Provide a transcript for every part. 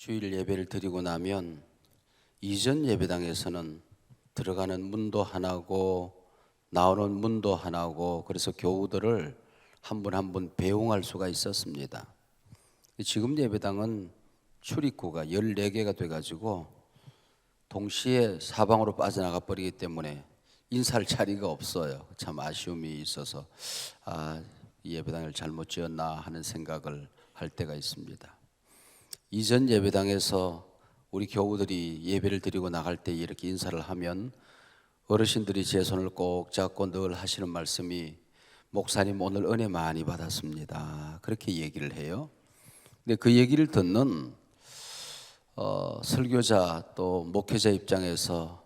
주일 예배를 드리고 나면 이전 예배당에서는 들어가는 문도 하나고 나오는 문도 하나고, 그래서 교우들을 한 분 한 분 배웅할 수가 있었습니다. 지금 예배당은 출입구가 14개가 돼가지고 동시에 사방으로 빠져나가 버리기 때문에 인사할 자리가 없어요. 참 아쉬움이 있어서 이 예배당을 잘못 지었나 하는 생각을 할 때가 있습니다. 이전 예배당에서 우리 교우들이 예배를 드리고 나갈 때 이렇게 인사를 하면 어르신들이 제 손을 꼭 잡고 늘 하시는 말씀이, 목사님 오늘 은혜 많이 받았습니다, 그렇게 얘기를 해요. 근데 그 얘기를 듣는 설교자 또 목회자 입장에서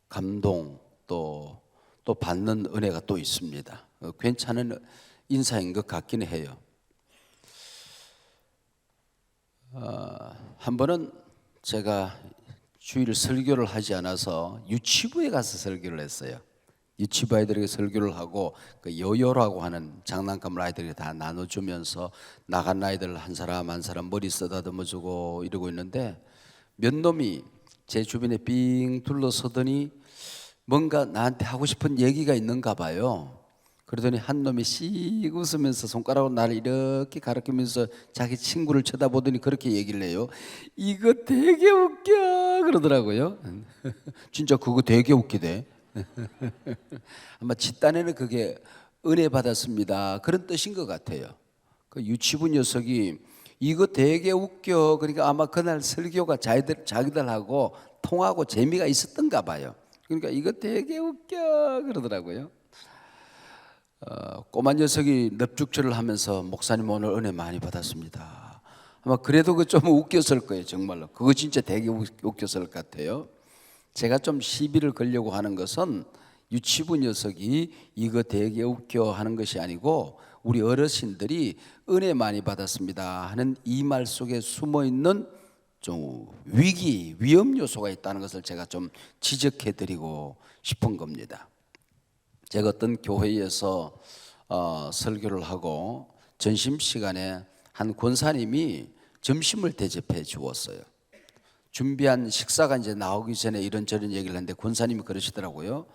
감동 또 받는 은혜가 또 있습니다. 괜찮은 인사인 것 같긴 해요. 한 번은 제가 주일 설교를 하지 않아서 유치부에 가서 설교를 했어요. 유치부 아이들에게 설교를 하고 그 요요라고 하는 장난감을 아이들에게 다 나눠주면서 나간 아이들 한 사람 한 사람 머리 쓰다듬어 주고 이러고 있는데, 몇 놈이 제 주변에 삥 둘러서더니 뭔가 나한테 하고 싶은 얘기가 있는가 봐요. 그러더니 한 놈이 씩 웃으면서 손가락으로 나를 이렇게 가리키면서 자기 친구를 쳐다보더니 그렇게 얘기를 해요. 이거 되게 웃겨 그러더라고요. 진짜 그거 되게 웃기대. 아마 집단에는 그게 은혜 받았습니다 그런 뜻인 것 같아요. 그 유치부 녀석이 이거 되게 웃겨, 그러니까 아마 그날 설교가 자기들하고 통하고 재미가 있었던가 봐요. 그러니까 이거 되게 웃겨 그러더라고요. 꼬마 녀석이 넙죽절을 하면서 목사님 오늘 은혜 많이 받았습니다. 아마 그래도 그 좀 웃겼을 거예요. 정말로 그거 진짜 되게 웃겼을 것 같아요. 제가 좀 시비를 걸려고 하는 것은 유치부 녀석이 이거 되게 웃겨 하는 것이 아니고, 우리 어르신들이 은혜 많이 받았습니다 하는 이 말 속에 숨어있는 좀 위험 요소가 있다는 것을 제가 좀 지적해 드리고 싶은 겁니다. 제가 어떤 교회에서 설교를 하고 점심시간에 한 권사님이 점심을 대접해 주었어요. 준비한 식사가 이제 나오기 전에 이런저런 얘기를 하는데 권사님이 그러시더라고요.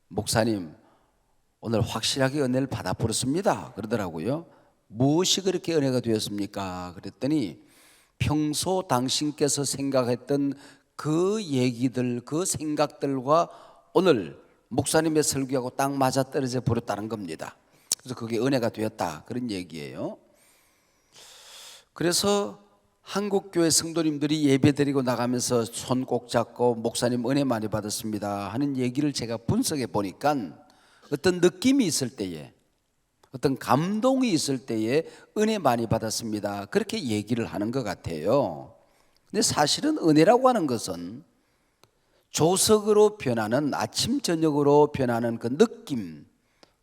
목사님 오늘 확실하게 은혜를 받아버렸습니다 그러더라고요. 무엇이 그렇게 은혜가 되었습니까? 그랬더니 평소 당신께서 생각했던 그 얘기들, 그 생각들과 오늘 목사님의 설교하고 딱 맞아떨어져 버렸다는 겁니다. 그래서 그게 은혜가 되었다 그런 얘기예요. 그래서 한국교회 성도님들이 예배드리고 나가면서 손 꼭 잡고 목사님 은혜 많이 받았습니다 하는 얘기를 제가 분석해 보니까 어떤 느낌이 있을 때에, 어떤 감동이 있을 때에 은혜 많이 받았습니다 그렇게 얘기를 하는 것 같아요. 근데 사실은 은혜라고 하는 것은 조석으로 변하는, 아침 저녁으로 변하는 그 느낌,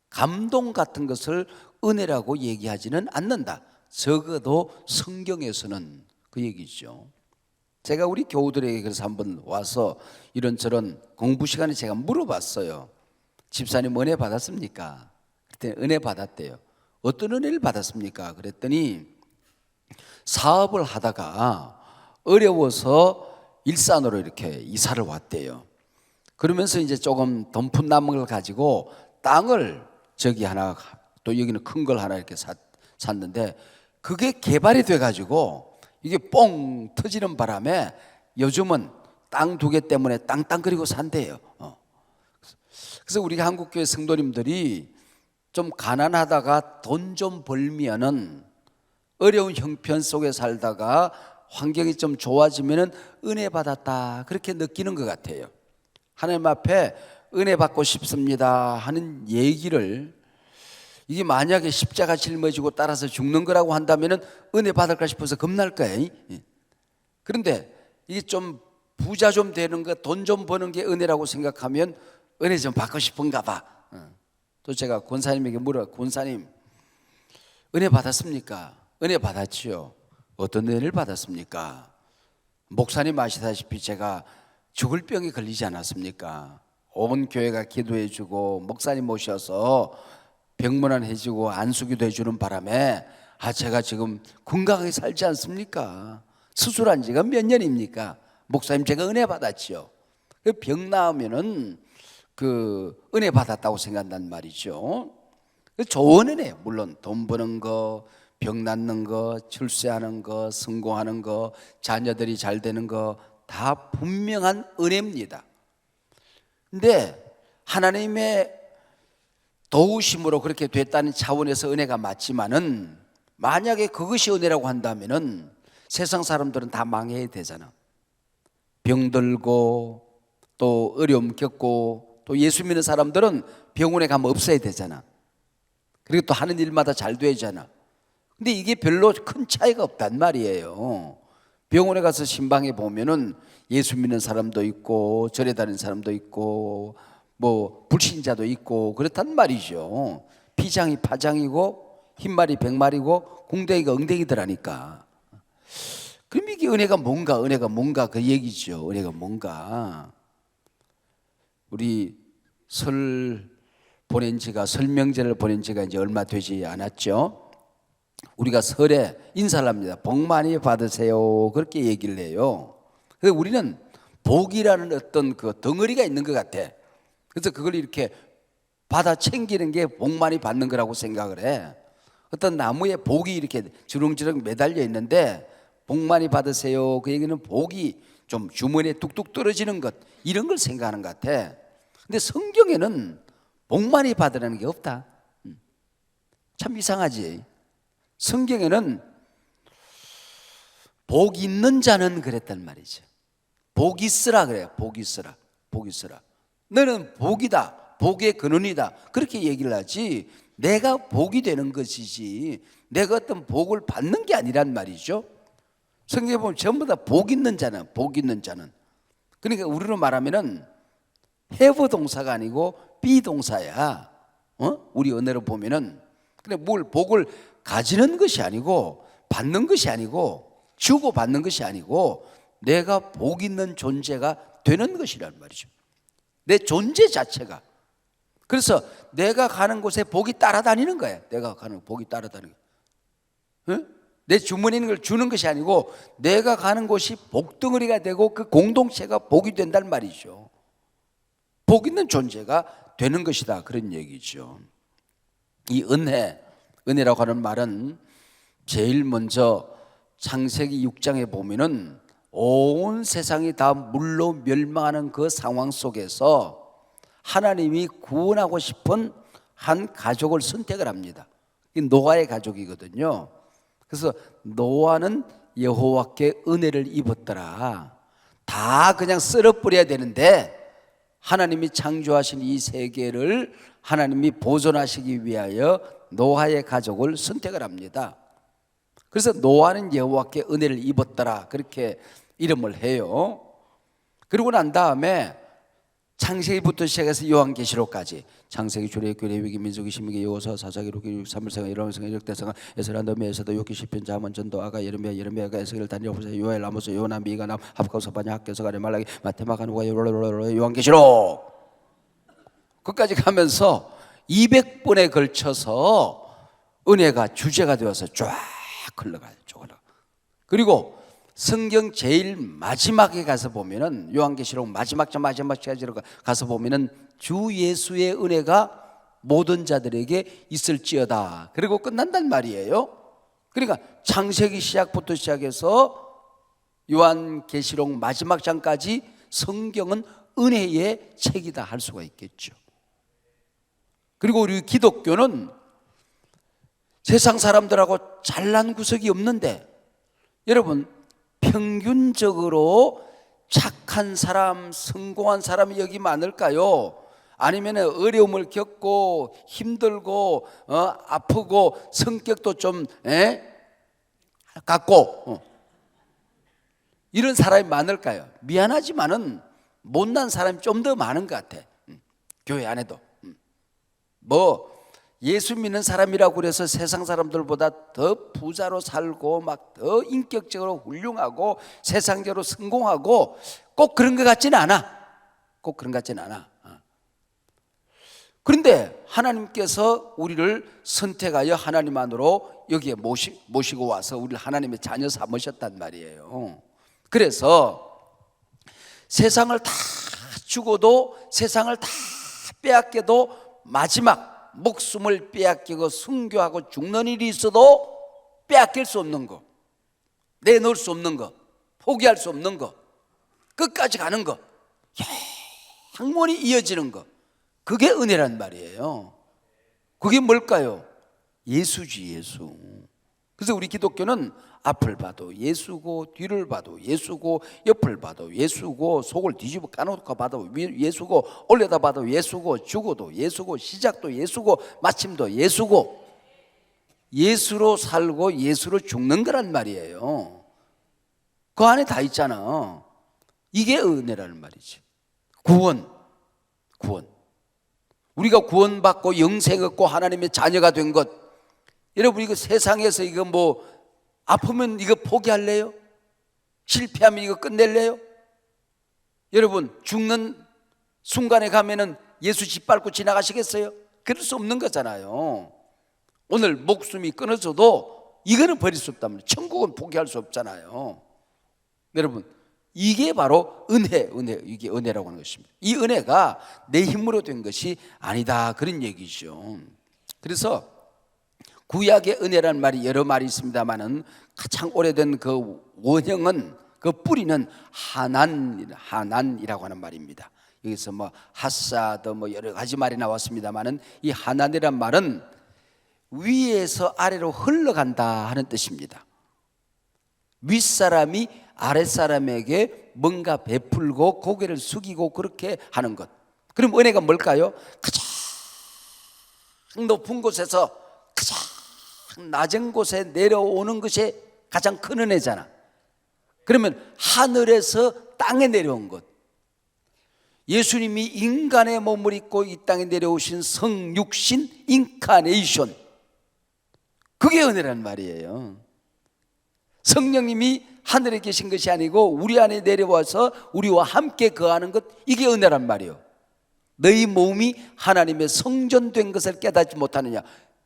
감동 같은 것을 은혜라고 얘기하지는 않는다. 적어도 성경에서는 그 얘기죠. 제가 우리 교우들에게 그래서 한번 와서 이런저런 공부 시간에 제가 물어봤어요. 집사님 은혜 받았습니까? 그랬더니 은혜 받았대요. 어떤 은혜를 받았습니까? 그랬더니 사업을 하다가 어려워서 일산으로 이렇게 이사를 왔대요. 그러면서 이제 조금 돈 푼 남은 걸 가지고 땅을 저기 하나, 또 여기는 큰 걸 하나 이렇게 샀는데 그게 개발이 돼가지고 이게 뽕 터지는 바람에 요즘은 땅 2개 때문에 땅땅거리고 산대요. 그래서 우리 한국교회 성도님들이 좀 가난하다가 돈 좀 벌면은, 어려운 형편 속에 살다가 환경이 좀 좋아지면은 은혜 받았다 그렇게 느끼는 것 같아요. 하나님 앞에 은혜 받고 싶습니다 하는 얘기를, 이게 만약에 십자가 짊어지고 따라서 죽는 거라고 한다면은 은혜 받을까 싶어서 겁날 거예요. 그런데 이게 좀 부자 좀 되는 거, 돈 좀 버는 게 은혜라고 생각하면 은혜 좀 받고 싶은가 봐. 또 제가 권사님에게 권사님 은혜 받았습니까? 은혜 받았지요. 어떤 은혜를 받았습니까? 목사님 아시다시피 제가 죽을 병에 걸리지 않았습니까? 온 교회가 기도해 주고 목사님 모셔서 병문안 해주고 안수기도 해주는 바람에 제가 지금 건강하게 살지 않습니까? 수술한 지가 몇 년입니까? 목사님 제가 은혜 받았지요. 병 나으면은 그 은혜 받았다고 생각한단 말이죠. 좋은 은혜, 물론 돈 버는 거, 병 낫는 거, 출세하는 거, 성공하는 거, 자녀들이 잘 되는 거 다 분명한 은혜입니다. 근데 하나님의 도우심으로 그렇게 됐다는 차원에서 은혜가 맞지만은, 만약에 그것이 은혜라고 한다면은 세상 사람들은 다 망해야 되잖아. 병들고 또 어려움 겪고, 또 예수 믿는 사람들은 병원에 가면 없어야 되잖아. 그리고 또 하는 일마다 잘 되잖아. 근데 이게 별로 큰 차이가 없단 말이에요. 병원에 가서 신방에 보면은 예수 믿는 사람도 있고 절에 다니는 사람도 있고 뭐 불신자도 있고 그렇단 말이죠. 피장이 파장이고 흰말이 백말이고 궁뎅이가 엉덩이더라니까. 그럼 이게 은혜가 뭔가, 은혜가 뭔가 그 얘기죠. 은혜가 뭔가. 우리 설 명절을 보낸 지가 이제 얼마 되지 않았죠. 우리가 설에 인사를 합니다. 복 많이 받으세요. 그렇게 얘기를 해요. 그래서 우리는 복이라는 어떤 그 덩어리가 있는 것 같아. 그래서 그걸 이렇게 받아 챙기는 게 복 많이 받는 거라고 생각을 해. 어떤 나무에 복이 이렇게 주렁주렁 매달려 있는데 복 많이 받으세요. 그 얘기는 복이 좀 주머니에 뚝뚝 떨어지는 것, 이런 걸 생각하는 것 같아. 근데 성경에는 복 많이 받으라는 게 없다. 참 이상하지. 성경에는 복 있는 자는 그랬단 말이죠. 복 있으라 그래요. 복 있으라. 복 있으라. 너는 복이다. 복의 근원이다. 그렇게 얘기를 하지, 내가 복이 되는 것이지 내가 어떤 복을 받는 게 아니란 말이죠. 성경에 보면 전부 다 복 있는 자는, 복 있는 자는. 그러니까 우리로 말하면은 have 동사가 아니고 be 동사야. 우리 언어로 보면은. 근데 뭘 복을 가지는 것이 아니고 받는 것이 아니고 주고 받는 것이 아니고 내가 복 있는 존재가 되는 것이란 말이죠. 내 존재 자체가. 그래서 내가 가는 곳에 복이 따라다니는 거야. 내가 가는 복이 따라다니는 거야. 내 주머니에 있는 걸 주는 것이 아니고 내가 가는 곳이 복덩어리가 되고 그 공동체가 복이 된단 말이죠. 복 있는 존재가 되는 것이다, 그런 얘기죠. 이 은혜라고 하는 말은 제일 먼저 창세기 6장에 보면은 온 세상이 다 물로 멸망하는 그 상황 속에서 하나님이 구원하고 싶은 한 가족을 선택을 합니다. 이 노아의 가족이거든요. 그래서 노아는 여호와께 은혜를 입었더라. 다 그냥 쓸어버려야 되는데 하나님이 창조하신 이 세계를 하나님이 보존하시기 위하여 노아의 가족을 선택을 합니다. 그래서 노아는 여호와께 은혜를 입었더라, 그렇게 이름을 해요. 그러고 난 다음에 창세기부터 시작해서 요한계시록까지, 창세기, 출애굽기, 레위기, 민수기, 신명기, 여호수아, 사사기, 룻기, 사무엘상, 이러면서 역대상, 에스라, 너미, 에스더, 욥기, 시편, 자문, 전도, 아가, 예레미야가, 에스겔, 다니엘, 호세, 요엘, 아모스, 요나, 미가, 남, 하박국, 서바냐, 학개서, 가랴, 말라기, 마태마가, 누가, 요한계시록 끝까지 가면서 200번에 걸쳐서 은혜가 주제가 되어서 쫙 흘러가요. 그리고 성경 제일 마지막에 가서 보면은 요한계시록 마지막 시간으로 가서 보면은 주 예수의 은혜가 모든 자들에게 있을지어다. 그리고 끝난단 말이에요. 그러니까 창세기 시작부터 시작해서 요한계시록 마지막 장까지 성경은 은혜의 책이다 할 수가 있겠죠. 그리고 우리 기독교는 세상 사람들하고 잘난 구석이 없는데, 여러분 평균적으로 착한 사람, 성공한 사람이 여기 많을까요? 아니면 어려움을 겪고 힘들고 아프고 성격도 좀 갖고 이런 사람이 많을까요? 미안하지만은 못난 사람이 좀 더 많은 것 같아. 교회 안에도. 뭐 예수 믿는 사람이라고 그래서 세상 사람들보다 더 부자로 살고 막 더 인격적으로 훌륭하고 세상적으로 성공하고 꼭 그런 것 같지는 않아. 꼭 그런 것 같지는 않아. 그런데 하나님께서 우리를 선택하여 하나님 안으로 여기에 모시고 와서 우리를 하나님의 자녀 삼으셨단 말이에요. 그래서 세상을 다 주고도, 세상을 다 빼앗겨도 마지막 목숨을 빼앗기고 순교하고 죽는 일이 있어도 빼앗길 수 없는 거, 내놓을 수 없는 거, 포기할 수 없는 거, 끝까지 가는 거, 영원히 이어지는 거, 그게 은혜란 말이에요. 그게 뭘까요? 예수지, 예수. 그래서 우리 기독교는 앞을 봐도 예수고, 뒤를 봐도 예수고, 옆을 봐도 예수고, 속을 뒤집어 까놓고 봐도 예수고, 올려다 봐도 예수고, 죽어도 예수고, 시작도 예수고, 마침도 예수고, 예수로 살고 예수로 죽는 거란 말이에요. 그 안에 다 있잖아. 이게 은혜라는 말이지. 구원. 우리가 구원받고 영생 얻고 하나님의 자녀가 된 것, 여러분 이거 세상에서 이거 뭐 아프면 이거 포기할래요? 실패하면 이거 끝낼래요? 여러분 죽는 순간에 가면은 예수 짓밟고 지나가시겠어요? 그럴 수 없는 거잖아요. 오늘 목숨이 끊어져도 이거는 버릴 수 없다면 천국은 포기할 수 없잖아요. 여러분 이게 바로 은혜, 이게 은혜라고 하는 것입니다. 이 은혜가 내 힘으로 된 것이 아니다, 그런 얘기죠. 그래서 구약의 은혜라는 말이 여러 말이 있습니다만은 가장 오래된 그 원형은, 그 뿌리는 하난이라고 하는 말입니다. 여기서 뭐 하사드 뭐 여러 가지 말이 나왔습니다만은 이 하난이란 말은 위에서 아래로 흘러간다 하는 뜻입니다. 윗사람이 아랫사람에게 뭔가 베풀고 고개를 숙이고 그렇게 하는 것. 그럼 은혜가 뭘까요? 가장 높은 곳에서 가장 낮은 곳에 내려오는 것이 가장 큰 은혜잖아. 그러면 하늘에서 땅에 내려온 것, 예수님이 인간의 몸을 입고 이 땅에 내려오신 성육신 인카네이션, 그게 은혜란 말이에요. 성령님이 하늘에 계신 것이 아니고 우리 안에 내려와서 우리와 함께 거하는 것, 이게 은혜란 말이에요. 너희 몸이 하나님의 성전된 것을 깨닫지 못하느냐.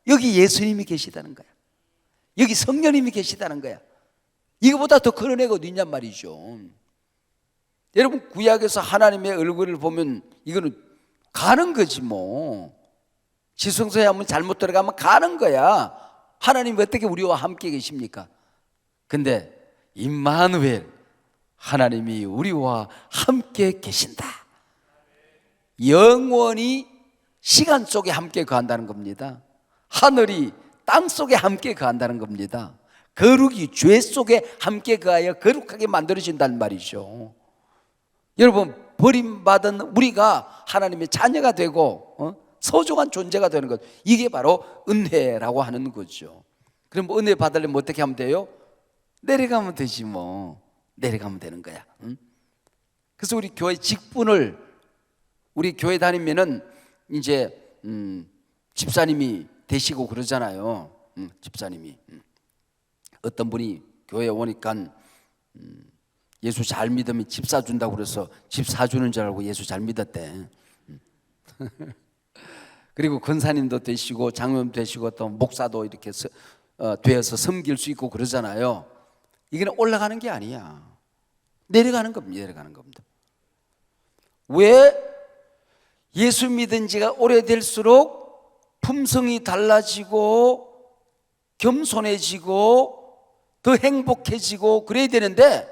여기 예수님이 계시다는 거야. 여기 성령님이 계시다는 거야. 이거보다 더 큰 은혜가 어디 있냔 말이죠. 여러분 구약에서 하나님의 얼굴을 보면 이거는 가는 거지 뭐. 지성소에 한번 잘못 들어가면 가는 거야. 하나님이 어떻게 우리와 함께 계십니까? 근데 임마누엘, 하나님이 우리와 함께 계신다. 영원히 시간 속에 함께 거한다는 겁니다. 하늘이 땅 속에 함께 거한다는 겁니다. 거룩이 죄 속에 함께 거하여 거룩하게 만들어진다는 말이죠. 여러분 버림받은 우리가 하나님의 자녀가 되고 소중한 존재가 되는 것, 이게 바로 은혜라고 하는 거죠. 그럼 은혜 받으려면 어떻게 하면 돼요? 내려가면 되지 뭐. 내려가면 되는 거야. 응? 그래서 우리 교회 직분을, 우리 교회 다니면은 이제 집사님이 되시고 그러잖아요. 집사님이. 어떤 분이 교회에 오니까 예수 잘 믿으면 집 사준다고 그래서 집 사주는 줄 알고 예수 잘 믿었대. 그리고 권사님도 되시고 장로님 되시고 또 목사도 이렇게 되어서 섬길 수 있고 그러잖아요. 이게 올라가는 게 아니야. 내려가는 겁니다. 내려가는 겁니다. 왜? 예수 믿은 지가 오래될수록 품성이 달라지고 겸손해지고 더 행복해지고 그래야 되는데,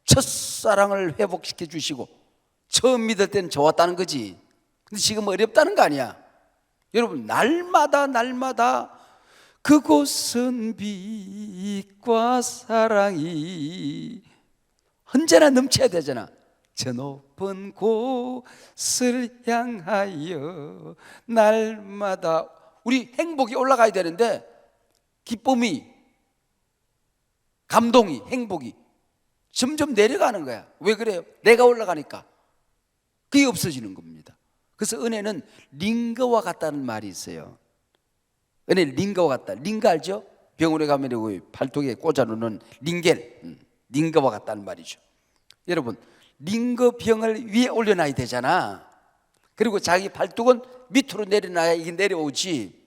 첫사랑을 회복시켜 주시고 처음 믿을 때는 좋았다는 거지. 근데 지금 어렵다는 거 아니야. 여러분 날마다 그곳은 빛과 사랑이 언제나 넘쳐야 되잖아. 저 높은 곳을 향하여 날마다 우리 행복이 올라가야 되는데, 기쁨이, 감동이, 행복이 점점 내려가는 거야. 왜 그래요? 내가 올라가니까 그게 없어지는 겁니다. 그래서 은혜는 링거와 같다는 말이 있어요. 은혜 링거와 같다. 링거 알죠? 병원에 가면 팔뚝에 꽂아놓는 링겔, 링거와 같다는 말이죠. 여러분 링거 병을 위에 올려놔야 되잖아. 그리고 자기 팔뚝은 밑으로 내려놔야 이게 내려오지.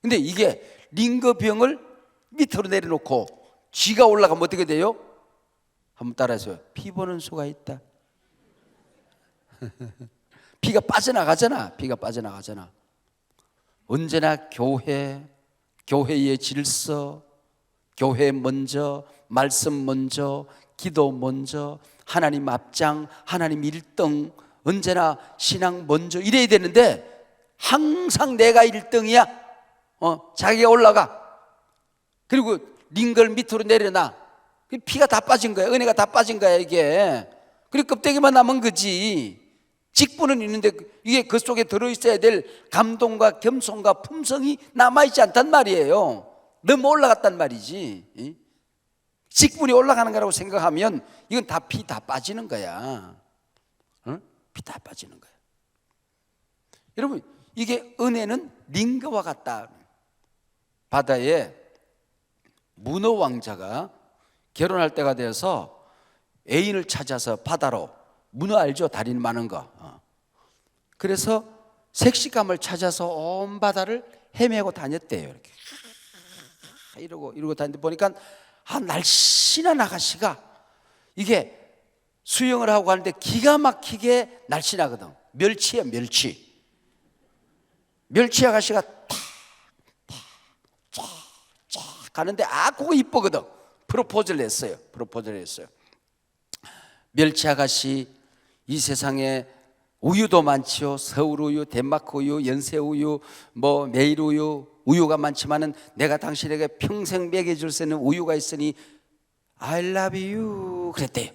근데 이게 링거병을 밑으로 내려놓고 쥐가 올라가면 어떻게 돼요? 한번 따라하세요. 피 보는 수가 있다. 피가 빠져나가잖아. 피가 빠져나가잖아. 언제나 교회의 질서, 교회 먼저, 말씀 먼저, 기도 먼저, 하나님 앞장, 하나님 1등, 언제나 신앙 먼저 이래야 되는데 항상 내가 1등이야. 자기가 올라가. 그리고 링걸 밑으로 내려놔. 피가 다 빠진 거야. 은혜가 다 빠진 거야 이게. 그리고 껍데기만 남은 거지. 직분은 있는데 이게 그 속에 들어있어야 될 감동과 겸손과 품성이 남아있지 않단 말이에요. 너무 올라갔단 말이지. 직분이 올라가는 거라고 생각하면 이건 다 피 다 빠지는 거야. 피 다 빠지는 거야. 여러분, 이게 은혜는 링거와 같다. 바다에 문어 왕자가 결혼할 때가 되어서 애인을 찾아서 바다로, 문어 알죠? 다리 많은 거. 그래서 색시감을 찾아서 온 바다를 헤매고 다녔대요. 이렇게 이러고 다니는데 보니까 날씬한 아가씨가 이게 수영을 하고 가는데 기가 막히게 날씬하거든. 멸치야, 멸치. 멸치 아가씨가 쫙 가는데 그거 이쁘거든. 프로포즈를 했어요. 멸치 아가씨, 이 세상에 우유도 많지요. 서울우유, 덴마크우유, 연세우유, 메일우유, 우유가 많지만은 내가 당신에게 평생 먹여줄 수 있는 우유가 있으니 I love you 그랬대요.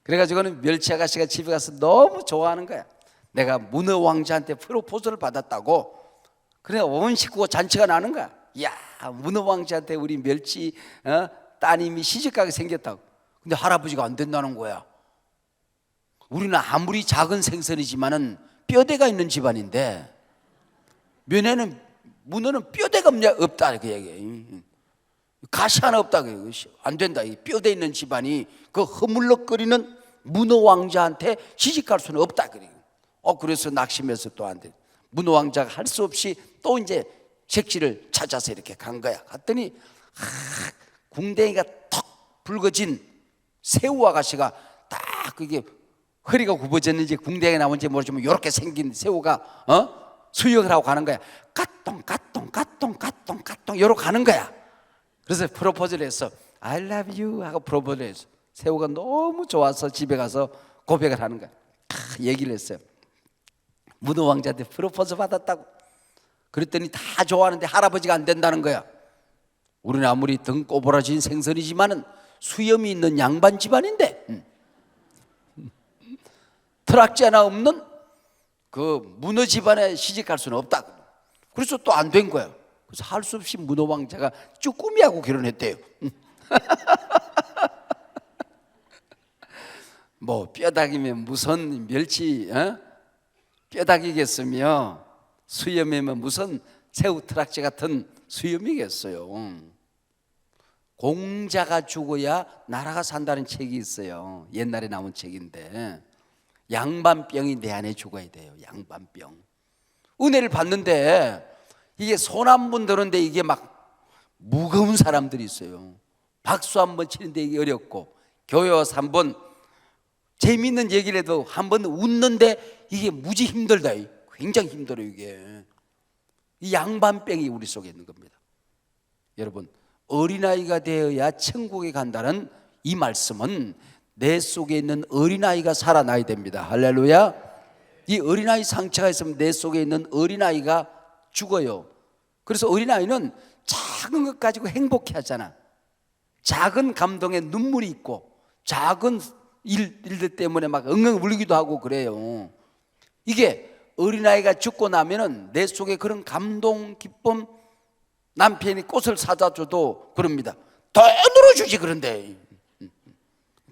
그래가지고는 멸치 아가씨가 집에 가서 너무 좋아하는 거야. 내가 문어 왕자한테 프로포즈를 받았다고. 그래 온 식구가 잔치가 나는 거야. 이야, 문어 왕자한테 우리 멸치 따님이 시집가게 생겼다고. 근데 할아버지가 안 된다는 거야. 우리는 아무리 작은 생선이지만은 뼈대가 있는 집안인데 문어는 뼈대가 없다 이렇게 얘기해. 가시 하나 없다. 안 된다. 뼈대 있는 집안이 그 허물럭거리는 문어 왕자한테 시집갈 수는 없다. 그래서 낙심해서 또 안 돼. 문어 왕자가 할 수 없이 또 이제 색지를 찾아서 이렇게 간 거야. 갔더니 궁뎅이가 턱 붉어진 새우 아가씨가 딱 그게 허리가 굽어졌는지 궁뎅이 나온지 모르지만 이렇게 생긴 새우가 수영을 하고 가는 거야. 까똥 이러고 가는 거야. 그래서 프로포즈를 했어. I love you 하고 프로포즈를 했어. 새우가 너무 좋아서 집에 가서 고백을 하는 거야. 얘기를 했어요. 문어 왕자한테 프로포즈 받았다고. 그랬더니 다 좋아하는데 할아버지가 안 된다는 거야. 우리는 아무리 등 꼬부라진 생선이지만은 수염이 있는 양반 집안인데 트락지 하나 없는 그 문어 집안에 시집갈 수는 없다. 그래서 또 안 된 거야. 그래서 할 수 없이 문어 왕자가 쭈꾸미하고 결혼했대요. 뼈다귀면 무슨 멸치 뼈다귀겠으며 수염이면 무슨 새우 트락지 같은 수염이겠어요. 공자가 죽어야 나라가 산다는 책이 있어요. 옛날에 나온 책인데 양반병이 내 안에 죽어야 돼요. 양반병. 은혜를 받는데 이게 손 한 번 드는데 이게 막 무거운 사람들이 있어요. 박수 한 번 치는데 이게 어렵고, 교회 와서 한 번 재미있는 얘기를 해도 한 번 웃는데 이게 무지 힘들다. 굉장히 힘들어요. 이게 이 양반병이 우리 속에 있는 겁니다. 여러분, 어린아이가 되어야 천국에 간다는 이 말씀은 내 속에 있는 어린아이가 살아나야 됩니다. 할렐루야. 이 어린아이 상처가 있으면 내 속에 있는 어린아이가 죽어요. 그래서 어린아이는 작은 것 가지고 행복해 하잖아. 작은 감동에 눈물이 있고 작은 일들 때문에 막 엉엉 울기도 하고 그래요. 이게 어린아이가 죽고 나면은 내 속에 그런 감동, 기쁨, 남편이 꽃을 사다 줘도 그럽니다. 돈으로 주지. 그런데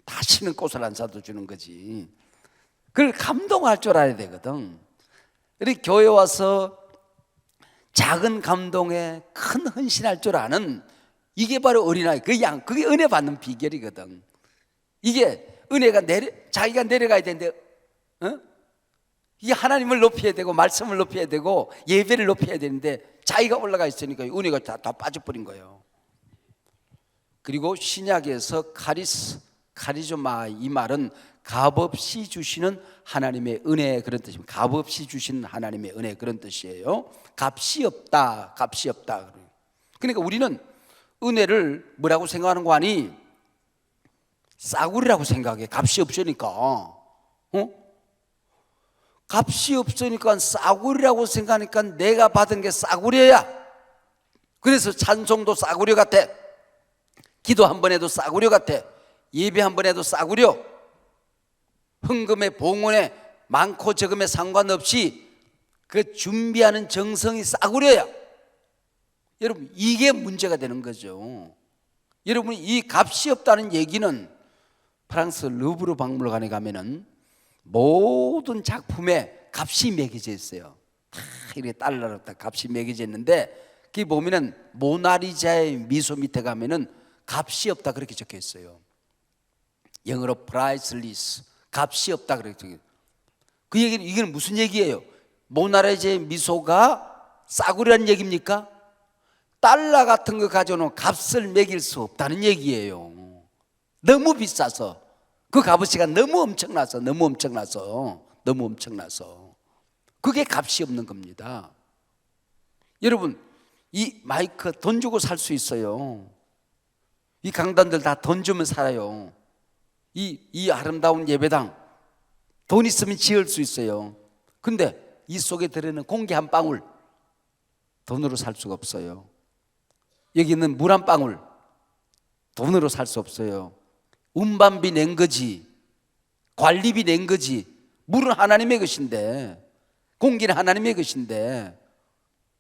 다시는 꽃을 안 사다 주는 거지. 그걸 감동할 줄 알아야 되거든. 우리 교회 와서 작은 감동에 큰 헌신할 줄 아는, 이게 바로 어린아이, 그게 은혜 받는 비결이거든. 이게 은혜가 자기가 내려가야 되는데 이 하나님을 높여야 되고 말씀을 높여야 되고 예배를 높여야 되는데 자기가 올라가 있으니까 은혜가 다 빠져버린 거예요. 그리고 신약에서 카리조마, 이 말은 값없이 주시는 하나님의 은혜, 그런 뜻입니다. 값없이 주신 하나님의 은혜, 그런 뜻이에요. 값이 없다, 값이 없다. 그러니까 우리는 은혜를 뭐라고 생각하는 거 아니? 싸구리라고 생각해. 값이 없으니까. 값이 없으니까 싸구리라고 생각하니까 내가 받은 게 싸구려야. 그래서 찬송도 싸구려 같아. 기도 한 번 해도 싸구려 같아. 예배 한 번 해도 싸구려. 헌금에 봉헌에 많고 적음에 상관없이 그 준비하는 정성이 싸구려야. 여러분, 이게 문제가 되는 거죠. 여러분, 이 값이 없다는 얘기는 프랑스 루브르 박물관에 가면은 모든 작품에 값이 매겨져 있어요. 다 이렇게 달러로 다 값이 매겨져 있는데, 거기 보면은 모나리자의 미소 밑에 가면은 값이 없다 그렇게 적혀 있어요. 영어로 priceless, 값이 없다 그렇게 적혀 있어요. 그 얘기는, 이건 무슨 얘기예요? 모나리자의 미소가 싸구려는 얘기입니까? 달러 같은 거 가져오는 값을 매길 수 없다는 얘기예요. 너무 비싸서, 그 값어치가 너무 엄청나서 그게 값이 없는 겁니다. 여러분, 이 마이크 돈 주고 살 수 있어요. 이 강단들 다 돈 주면 살아요. 이 아름다운 예배당 돈 있으면 지을 수 있어요. 근데 이 속에 들어있는 공기 한 방울 돈으로 살 수가 없어요. 여기 있는 물 한 방울 돈으로 살 수 없어요. 운반비 낸 거지, 관리비 낸 거지. 물은 하나님의 것인데, 공기는 하나님의 것인데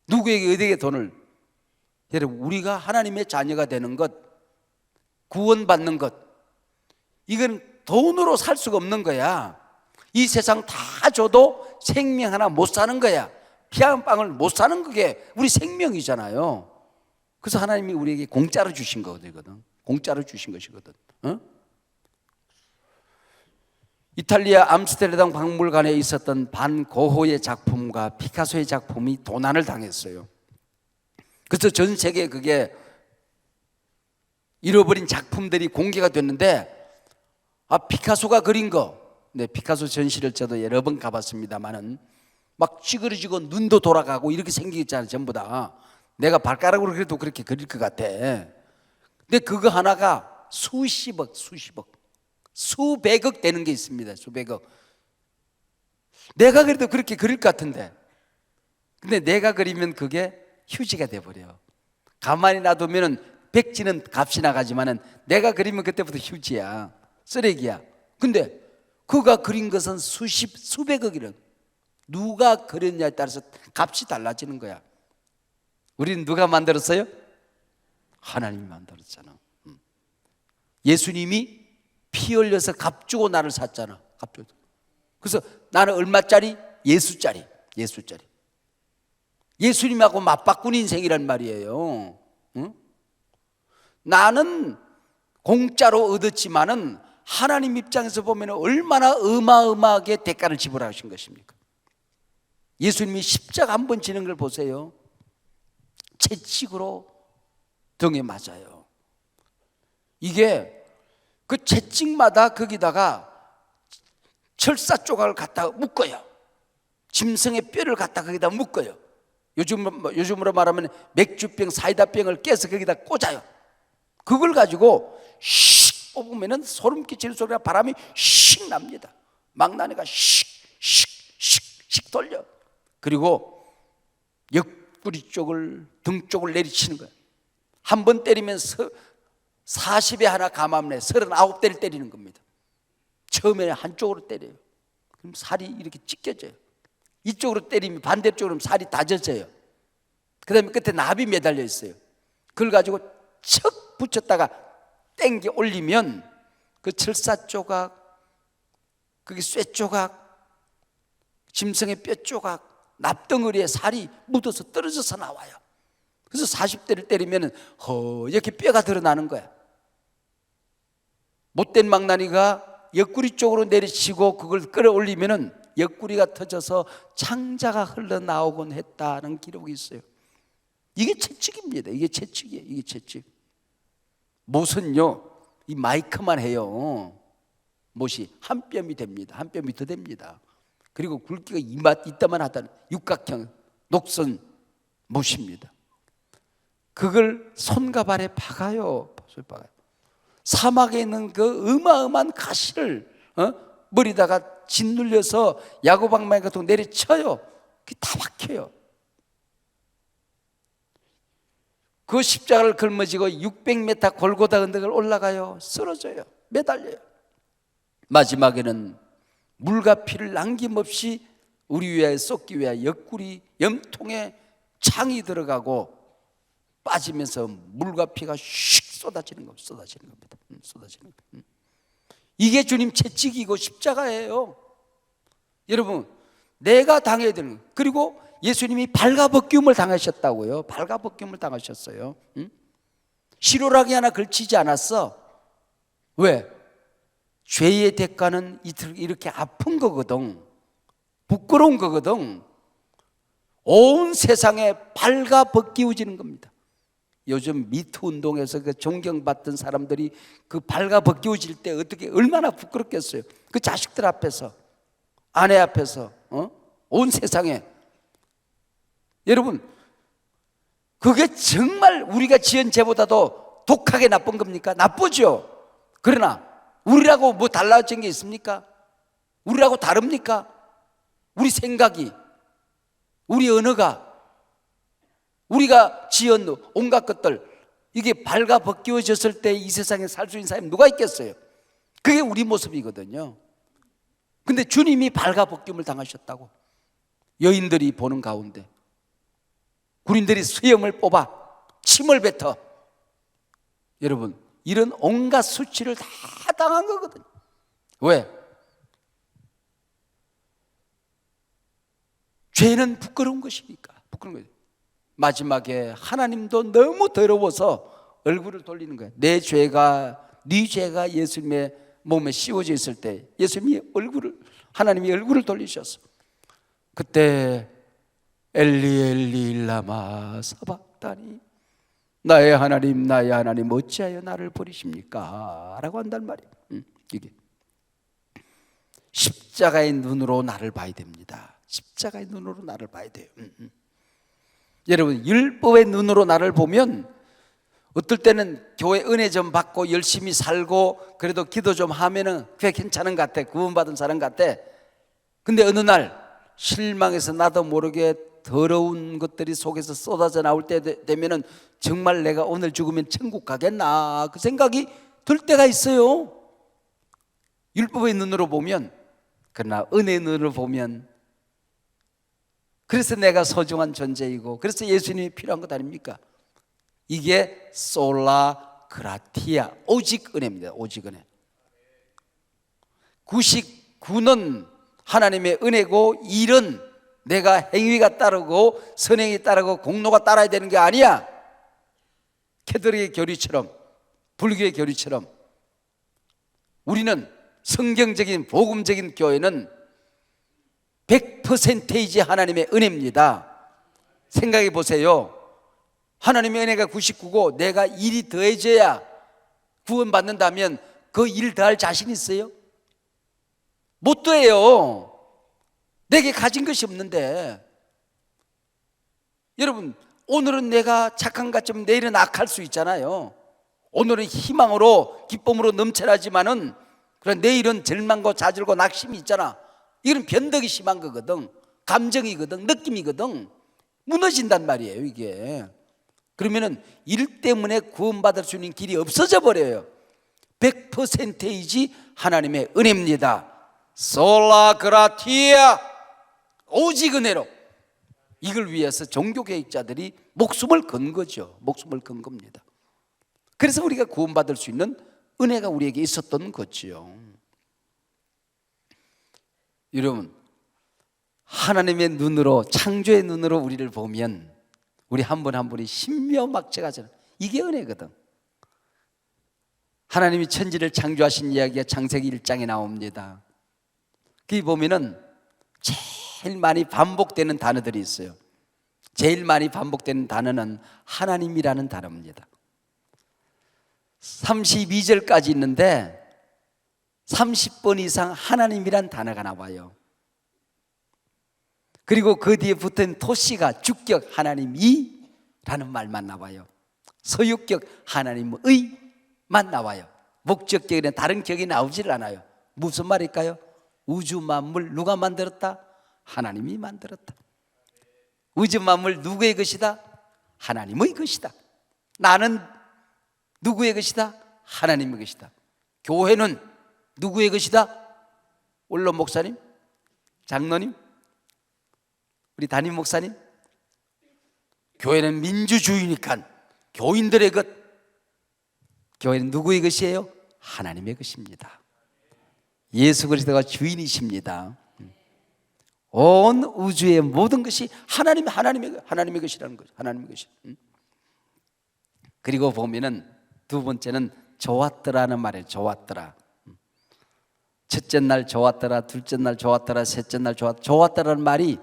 누구에게 어디에 돈을. 여러분, 우리가 하나님의 자녀가 되는 것, 구원받는 것, 이건 돈으로 살 수가 없는 거야. 이 세상 다 줘도 생명 하나 못 사는 거야. 피 한 방울 못 사는 그게 우리 생명이잖아요. 그래서 하나님이 우리에게 공짜로 주신 거거든. 공짜로 주신 것이거든. 이탈리아 암스테르담 박물관에 있었던 반 고흐의 작품과 피카소의 작품이 도난을 당했어요. 그래서 전 세계에 그게 잃어버린 작품들이 공개가 됐는데, 피카소가 그린 거, 네, 피카소 전시를 저도 여러 번 가봤습니다만은 막 찌그러지고 눈도 돌아가고 이렇게 생기잖아요. 전부 다 내가 발가락으로 그래도 그렇게 그릴 것 같아. 근데 그거 하나가 수십억, 수백억 되는 게 있습니다. 수백억. 내가 그래도 그렇게 그릴 것 같은데, 근데 내가 그리면 그게 휴지가 돼버려. 가만히 놔두면 백지는 값이 나가지만은 내가 그리면 그때부터 휴지야, 쓰레기야. 근데 그가 그린 것은 수백억이래. 누가 그렸냐에 따라서 값이 달라지는 거야. 우리는 누가 만들었어요? 하나님이 만들었잖아. 예수님이 피 흘려서 값 주고 나를 샀잖아. 값 주고. 그래서 나는 얼마짜리? 예수짜리. 예수님하고 맞바꾼 인생이란 말이에요. 응? 나는 공짜로 얻었지만은 하나님 입장에서 보면 얼마나 어마어마하게 대가를 지불하신 것입니까? 예수님이 십자가 한 번 지는 걸 보세요. 채찍으로 등에 맞아요. 이게 그 채찍마다 거기다가 철사 조각을 갖다가 묶어요. 짐승의 뼈를 갖다가 거기다 묶어요. 요즘으로 말하면 맥주병, 사이다병을 깨서 거기다 꽂아요. 그걸 가지고 씩 뽑으면 소름 끼치는 소리가, 바람이 씩 납니다. 망나니가 씩 돌려. 그리고 옆구리 쪽을, 등 쪽을 내리치는 거예요. 한 번 때리면 40에 하나 감암내 39대를 때리는 겁니다. 처음에 한쪽으로 때려요. 그럼 살이 이렇게 찢겨져요. 이쪽으로 때리면 반대쪽으로 살이 다 젖어요. 그 다음에 끝에 납이 매달려 있어요. 그걸 가지고 척 붙였다가 땡겨 올리면 그 철사 조각, 그게 쇠 조각, 짐승의 뼈 조각, 납덩어리에 살이 묻어서 떨어져서 나와요. 그래서 40대를 때리면 이렇게 뼈가 드러나는 거야. 못된 망나니가 옆구리 쪽으로 내리치고 그걸 끌어올리면 옆구리가 터져서 창자가 흘러나오곤 했다는 기록이 있어요. 이게 채찍입니다. 이게 채찍이에요. 이게 채찍. 못은요, 이 마이크만 해요. 못이 한 뼘이 됩니다. 한 뼘이 더 됩니다. 그리고 굵기가 이따만 하다는 육각형 녹슨 못입니다. 그걸 손과 발에 박아요. 사막에 있는 그 어마어마한 가시를 머리다가 짓눌려서 야구방망이 같은 거 내리쳐요. 그게 다 박혀요. 그 십자가를 걸머지고 600m 골고다 언덕을 올라가요. 쓰러져요. 매달려요. 마지막에는 물과 피를 남김없이 우리 위하여 쏟기 위하여 옆구리 염통에 창이 들어가고 빠지면서 물과 피가 슉 쏟아지는 겁니다. 쏟아지는 겁니다. 이게 주님 채찍이고 십자가예요. 여러분, 내가 당해야 되는 거예요. 그리고 예수님이 발가벗김을 당하셨다고요. 발가벗김을 당하셨어요. 시로라기 하나 걸치지 않았어. 왜? 죄의 대가는 이렇게 아픈 거거든. 부끄러운 거거든. 온 세상에 발가벗기워지는 겁니다. 요즘 미투 운동에서 그 존경받던 사람들이 그 발가벗기워질 때 어떻게 얼마나 부끄럽겠어요. 그 자식들 앞에서, 아내 앞에서, 온 세상에. 여러분, 그게 정말 우리가 지은 죄보다도 독하게 나쁜 겁니까? 나쁘죠. 그러나 우리라고 뭐 달라진 게 있습니까? 우리라고 다릅니까? 우리 생각이, 우리 언어가, 우리가 지은 온갖 것들, 이게 발가벗겨졌을 때 이 세상에 살 수 있는 사람이 누가 있겠어요? 그게 우리 모습이거든요. 근데 주님이 발가벗김을 당하셨다고. 여인들이 보는 가운데 군인들이 수염을 뽑아 침을 뱉어. 여러분, 이런 온갖 수치를 다 당한 거거든요. 왜? 죄는 부끄러운 것이니까. 부끄러운 거예요. 마지막에 하나님도 너무 더러워서 얼굴을 돌리는 거예요. 내 죄가, 네 죄가 예수님의 몸에 씌워져 있을 때 하나님이 얼굴을 돌리셨어. 그때 엘리 엘리 라마 사박다니, 나의 하나님 어찌하여 나를 버리십니까? 라고 한단 말이에요. 이게 십자가의 눈으로 나를 봐야 됩니다. 십자가의 눈으로 나를 봐야 돼요. 여러분, 율법의 눈으로 나를 보면 어떨 때는 교회 은혜 좀 받고 열심히 살고 그래도 기도 좀 하면은 꽤 괜찮은 것 같아. 구원받은 사람 같아. 근데 어느 날 실망해서 나도 모르게 더러운 것들이 속에서 쏟아져 나올 때 되면은 정말 내가 오늘 죽으면 천국 가겠나, 그 생각이 들 때가 있어요. 율법의 눈으로 보면. 그러나 은혜의 눈으로 보면, 그래서 내가 소중한 존재이고 그래서 예수님이 필요한 것 아닙니까? 이게 솔라 그라티아, 오직 은혜입니다. 오직 은혜. 99는 하나님의 은혜고 1은 내가 행위가 따르고 선행이 따르고 공로가 따라야 되는 게 아니야. 캐톨릭의 교리처럼, 불교의 교리처럼 우리는 성경적인 복음적인 교회는 100% 하나님의 은혜입니다. 생각해 보세요. 하나님의 은혜가 99고 내가 1이 더해져야 구원받는다면 그 1 더할 자신 있어요? 못 더해요. 내게 가진 것이 없는데. 여러분, 오늘은 내가 착한 것 같지만 내일은 악할 수 있잖아요. 오늘은 희망으로 기쁨으로 넘쳐나지만은 그런 내일은 절망과 좌절과 낙심이 있잖아. 이건 변덕이 심한 거거든. 감정이거든. 느낌이거든. 무너진단 말이에요, 이게. 그러면은 일 때문에 구원받을 수 있는 길이 없어져 버려요. 100%이지 하나님의 은혜입니다. 솔라 그라티아, 오직 은혜로. 이걸 위해서 종교개혁자들이 목숨을 건 거죠. 목숨을 건 겁니다. 그래서 우리가 구원받을 수 있는 은혜가 우리에게 있었던 거지요. 여러분, 하나님의 눈으로, 창조의 눈으로 우리를 보면 우리 한 분 한 분이 신묘막측하잖아요. 이게 은혜거든. 하나님이 천지를 창조하신 이야기가 창세기 1장에 나옵니다. 거기 보면은 제일 많이 반복되는 단어들이 있어요. 제일 많이 반복되는 단어는 하나님이라는 단어입니다. 32절까지 있는데 30번 이상 하나님이란 단어가 나와요. 그리고 그 뒤에 붙은 토시가 주격 하나님이 라는 말만 나와요. 소유격 하나님의만 나와요. 목적격에는 다른 격이 나오질 않아요. 무슨 말일까요? 우주 만물 누가 만들었다? 하나님이 만들었다. 우주 만물 누구의 것이다? 하나님의 것이다. 나는 누구의 것이다? 하나님의 것이다. 교회는 누구의 것이다? 원로 목사님, 장로님, 우리 담임 목사님. 교회는 민주주의니까 교인들의 것. 교회는 누구의 것이에요? 하나님의 것입니다. 예수 그리스도가 주인이십니다. 온 우주의 모든 것이 하나님의 것이라는 거죠. 하나님의 것이. 그리고 보면은 두 번째는 좋았더라는 말이에요. 좋았더라. 첫째 날 좋았더라, 둘째 날 좋았더라, 셋째 날 좋았더라는 말이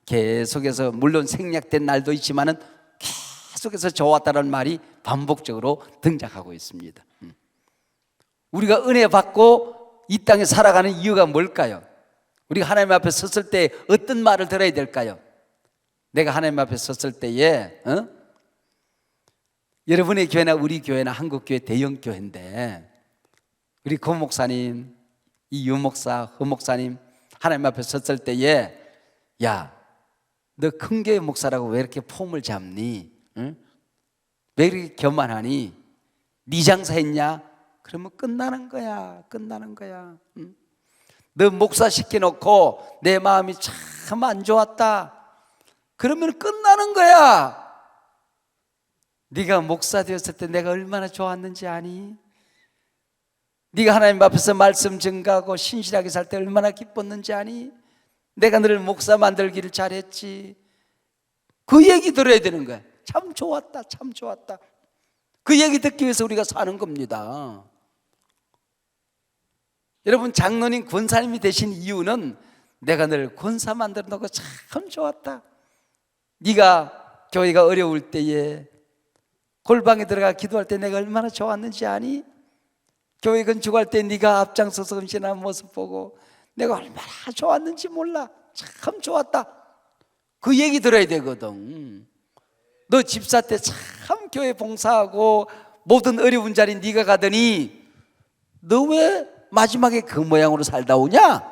계속해서, 물론 생략된 날도 있지만은 계속해서 좋았다는 말이 반복적으로 등장하고 있습니다. 우리가 은혜 받고 이 땅에 살아가는 이유가 뭘까요? 우리가 하나님 앞에 섰을 때 어떤 말을 들어야 될까요? 내가 하나님 앞에 섰을 때에 여러분의 교회나 우리 교회나 한국교회 대형교회인데 우리 고 목사님, 이 유 목사, 허 목사님 하나님 앞에 섰을 때에 야, 너 큰 교회 목사라고 왜 이렇게 폼을 잡니? 응? 왜 이렇게 교만하니? 네 장사했냐? 그러면 끝나는 거야. 끝나는 거야. 응? 너 목사 시켜놓고 내 마음이 참 안 좋았다. 그러면 끝나는 거야. 네가 목사 되었을 때 내가 얼마나 좋았는지 아니? 네가 하나님 앞에서 말씀 증거하고 신실하게 살 때 얼마나 기뻤는지 아니? 내가 너를 목사 만들기를 잘했지. 그 얘기 들어야 되는 거야. 참 좋았다, 참 좋았다. 그 얘기 듣기 위해서 우리가 사는 겁니다. 여러분, 장로님, 권사님이 되신 이유는 내가 너를 권사 만들어 놓고 참 좋았다. 네가 교회가 어려울 때에 골방에 들어가 기도할 때 내가 얼마나 좋았는지 아니? 교회 건축할 때 네가 앞장서서 음식하는 모습 보고 내가 얼마나 좋았는지 몰라. 참 좋았다. 그 얘기 들어야 되거든. 너 집사 때 참 교회 봉사하고 모든 어려운 자리 네가 가더니 너 왜 마지막에 그 모양으로 살다 오냐?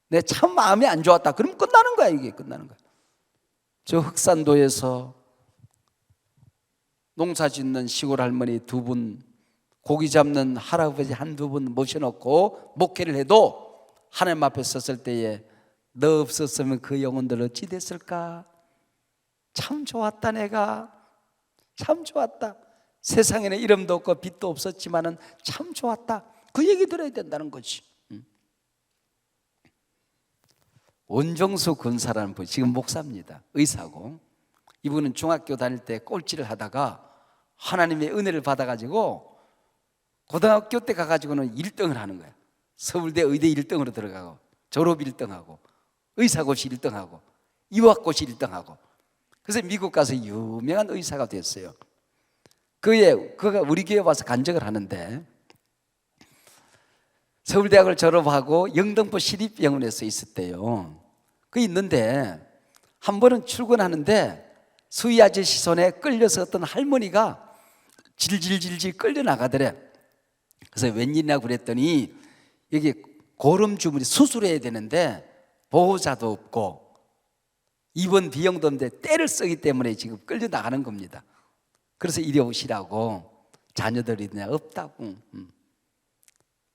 내 참 마음이 안 좋았다. 그럼 끝나는 거야. 이게 끝나는 거야. 저 흑산도에서 농사 짓는 시골 할머니 두 분, 고기 잡는 할아버지 한두 분 모셔놓고 목회를 해도 하나님 앞에 섰을 때에 너 없었으면 그 영혼들 어찌 됐을까? 참 좋았다. 내가 참 좋았다. 세상에는 이름도 없고 빛도 없었지만은 참 좋았다. 그 얘기 들어야 된다는 거지. 원종수 권사라는 분, 지금 목사입니다. 의사고. 이분은 중학교 다닐 때 꼴찌를 하다가 하나님의 은혜를 받아가지고 고등학교 때 가가지고는 1등을 하는 거야. 서울대 의대 1등으로 들어가고 졸업 1등하고 의사고시 1등하고 유학고시 1등하고 그래서 미국 가서 유명한 의사가 됐어요. 그가 우리 교회 와서 간증을 하는데 서울대학을 졸업하고 영등포 시립병원에서 있었대요. 그 있는데 한 번은 출근하는데 수의 아저씨 손에 끌려서 어떤 할머니가 질질질질 끌려 나가더래. 그래서 웬일이냐고 그랬더니 여기 고름 주머니 수술해야 되는데 보호자도 없고 입원 비용도 없는데 떼를 쓰기 때문에 지금 끌려 나가는 겁니다. 그래서 이리 오시라고. 자녀들이 있냐? 없다고.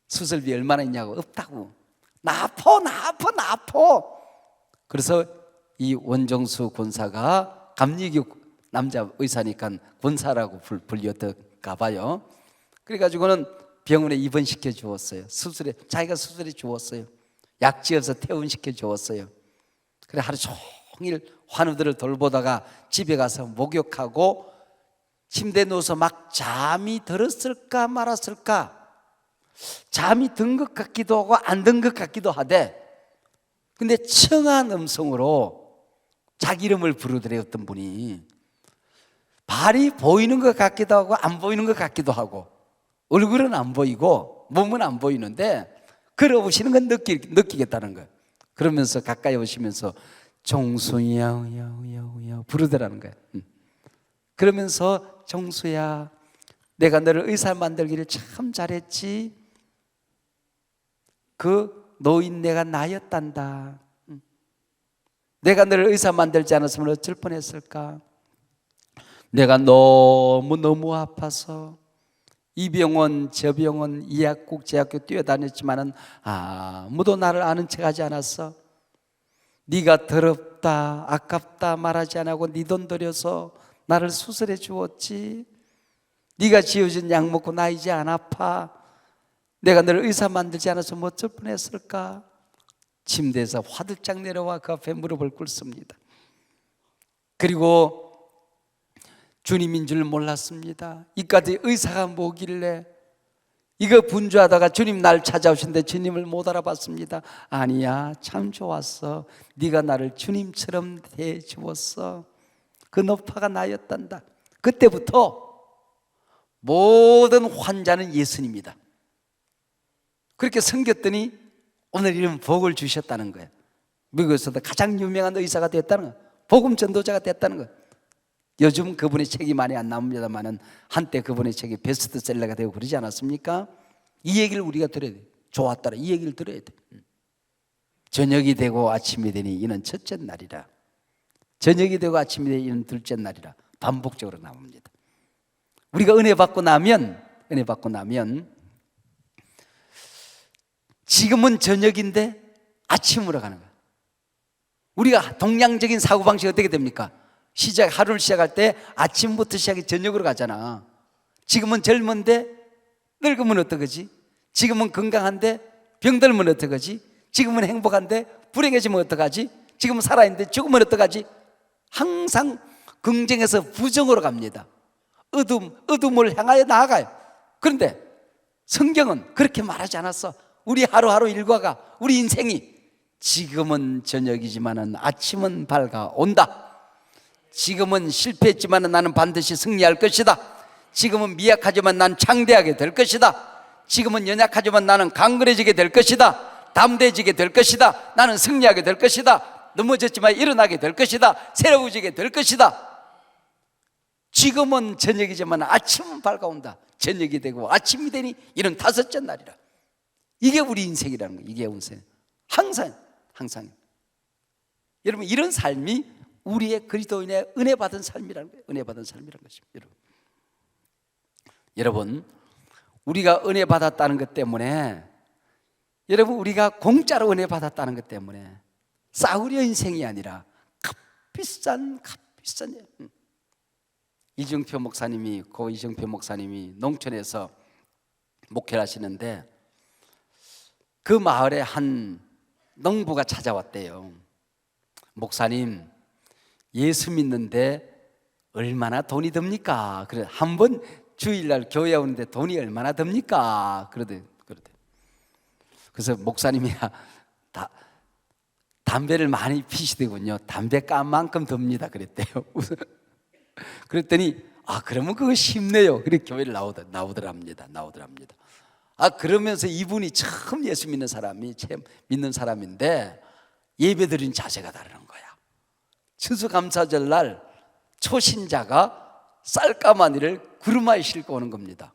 수술비 얼마나 있냐고. 없다고. 나 아파. 그래서 이 원종수 권사가 감리교 남자 의사니까 권사라고 불렸던가 봐요. 그래가지고는 병원에 입원시켜 주었어요. 자기가 수술해 주었어요. 약지어서 퇴원시켜 주었어요. 그래 하루 종일 환우들을 돌보다가 집에 가서 목욕하고 침대에 누워서 막 잠이 들었을까 말았을까. 잠이 든 것 같기도 하고 안 든 것 같기도 하되 근데 청한 음성으로 자기 이름을 부르더래요. 어떤 분이 발이 보이는 것 같기도 하고 안 보이는 것 같기도 하고, 얼굴은 안 보이고 몸은 안 보이는데 걸어오시는 건 느끼겠다는 거예요. 그러면서 가까이 오시면서 종수야 부르더라는 거예요. 그러면서 종수야, 내가 너를 의사 만들기를 참 잘했지. 그 노인네가 나였단다. 내가 너를 의사 만들지 않았으면 어쩔 뻔했을까. 내가 너무 아파서 이 병원 저 병원 이 약국 저 약국 뛰어다녔지만은 아무도 나를 아는 척하지 않았어. 네가 더럽다 아깝다 말하지 않고 네 돈 들여서 나를 수술해 주었지. 네가 지어준 약 먹고 나 이제 안 아파. 내가 너를 의사 만들지 않았으면 어쩔 뻔했을까. 침대에서 화들짝 내려와 그 앞에 무릎을 꿇습니다. 그리고 주님인 줄 몰랐습니다. 이까지 의사가 뭐길래, 이거 분주하다가 주님 날 찾아오신데 주님을 못 알아봤습니다. 아니야, 참 좋았어. 네가 나를 주님처럼 대해주었어. 그 노파가 나였단다. 그때부터 모든 환자는 예수님이다. 그렇게 섬겼더니 오늘 이런 복을 주셨다는 거예요. 미국에서도 가장 유명한 의사가 됐다는 거예요. 복음 전도자가 됐다는 거예요. 요즘 그분의 책이 많이 안 나옵니다만은 한때 그분의 책이 베스트셀러가 되고 그러지 않았습니까? 이 얘기를 우리가 들어야 돼. 좋았더라, 이 얘기를 들어야 돼. 저녁이 되고 아침이 되니 이는 첫째 날이라. 저녁이 되고 아침이 되니 이는 둘째 날이라. 반복적으로 나옵니다. 우리가 은혜 받고 나면 지금은 저녁인데 아침으로 가는 거야. 우리가 동양적인 사고방식이 어떻게 됩니까? 하루를 시작할 때 아침부터 시작해 저녁으로 가잖아. 지금은 젊은데 늙으면 어떡하지? 지금은 건강한데 병들면 어떡하지? 지금은 행복한데 불행해지면 어떡하지? 지금은 살아있는데 죽으면 어떡하지? 항상 긍정에서 부정으로 갑니다. 어둠을 향하여 나아가요. 그런데 성경은 그렇게 말하지 않았어. 우리 하루하루 일과가, 우리 인생이 지금은 저녁이지만 아침은 밝아온다. 지금은 실패했지만 나는 반드시 승리할 것이다. 지금은 미약하지만 난 창대하게 될 것이다. 지금은 연약하지만 나는 강건해지게 될 것이다. 담대해지게 될 것이다. 나는 승리하게 될 것이다. 넘어졌지만 일어나게 될 것이다. 새로워지게 될 것이다. 지금은 저녁이지만 아침은 밝아온다. 저녁이 되고 아침이 되니 이는 다섯째 날이라. 이게 우리 인생이라는 거예요. 이게 인생. 항상 여러분, 이런 삶이 우리의 그리스도인의 은혜 받은 삶이라는 거예요. 은혜 받은 삶이라는 것입니다. 여러분, 우리가 은혜 받았다는 것 때문에, 여러분, 우리가 공짜로 은혜 받았다는 것 때문에 싸우려 인생이 아니라 값비싼 이정표 목사님이 농촌에서 목회를 하시는데 그 마을에 한 농부가 찾아왔대요. 목사님, 예수 믿는데 얼마나 돈이 듭니까? 그래, 한번 주일날 교회 오는데 돈이 얼마나 듭니까? 그러대. 그래서 목사님이 담배를 많이 피시더군요. 담배 값만큼 듭니다. 그랬대요. 그랬더니 그러면 그거 쉽네요. 그렇게 교회를 나오더랍니다. 그러면서 이분이 처음 예수 믿는 사람인데 예배드린 자세가 다르는 거야. 추수감사절 날 초신자가 쌀가마니를 구루마에 싣고 오는 겁니다.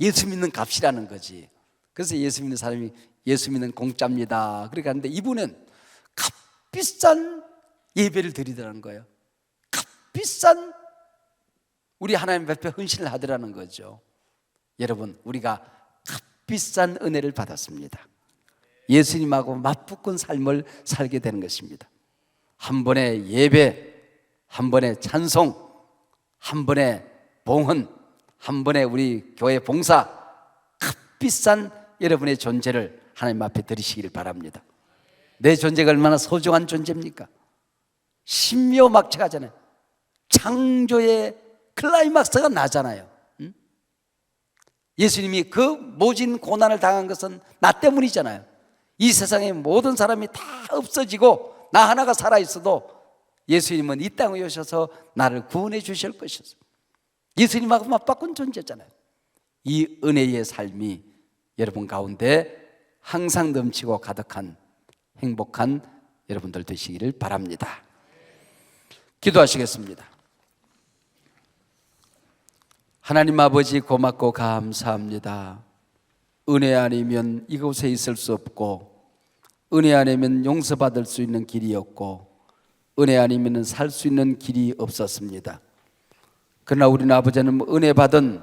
예수 믿는 값이라는 거지. 그래서 예수 믿는 사람이 예수 믿는 공짜입니다. 그렇게 하는데 이분은 값비싼 예배를 드리더라는 거예요. 값비싼 우리 하나님 앞에 헌신을 하더라는 거죠. 여러분, 우리가 값비싼 은혜를 받았습니다. 예수님하고 맞붙은 삶을 살게 되는 것입니다. 한 번의 예배, 한 번의 찬송, 한 번의 봉헌, 한 번의 우리 교회 봉사, 값비싼 여러분의 존재를 하나님 앞에 드리시기를 바랍니다. 내 존재가 얼마나 소중한 존재입니까? 신묘막측하잖아요. 창조의 클라이막스가 나잖아요. 예수님이 그 모진 고난을 당한 것은 나 때문이잖아요. 이 세상에 모든 사람이 다 없어지고 나 하나가 살아있어도 예수님은 이 땅에 오셔서 나를 구원해 주실 것이었어요. 예수님하고 맞바꾼 존재잖아요. 이 은혜의 삶이 여러분 가운데 항상 넘치고 가득한 행복한 여러분들 되시기를 바랍니다. 기도하시겠습니다. 하나님 아버지, 고맙고 감사합니다. 은혜 아니면 이곳에 있을 수 없고, 은혜 아니면 용서받을 수 있는 길이 없고, 은혜 아니면 살 수 있는 길이 없었습니다. 그러나 우리는 아버지는 은혜 받은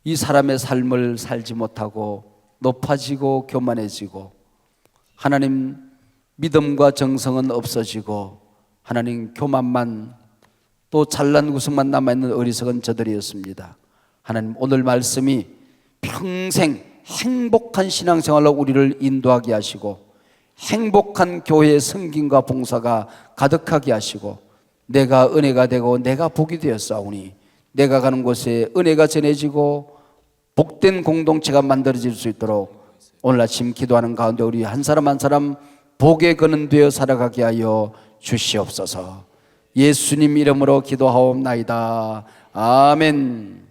이 사람의 삶을 살지 못하고 높아지고 교만해지고, 하나님 믿음과 정성은 없어지고, 하나님 교만만 또 잘난 구석만 남아있는 어리석은 저들이었습니다. 하나님 오늘 말씀이 평생 행복한 신앙생활로 우리를 인도하게 하시고, 행복한 교회의 섬김과 봉사가 가득하게 하시고, 내가 은혜가 되고 내가 복이 되었사오니 내가 가는 곳에 은혜가 전해지고 복된 공동체가 만들어질 수 있도록 오늘 아침 기도하는 가운데 우리 한 사람 한 사람 복의 근원 되어 살아가게 하여 주시옵소서. 예수님 이름으로 기도하옵나이다. 아멘.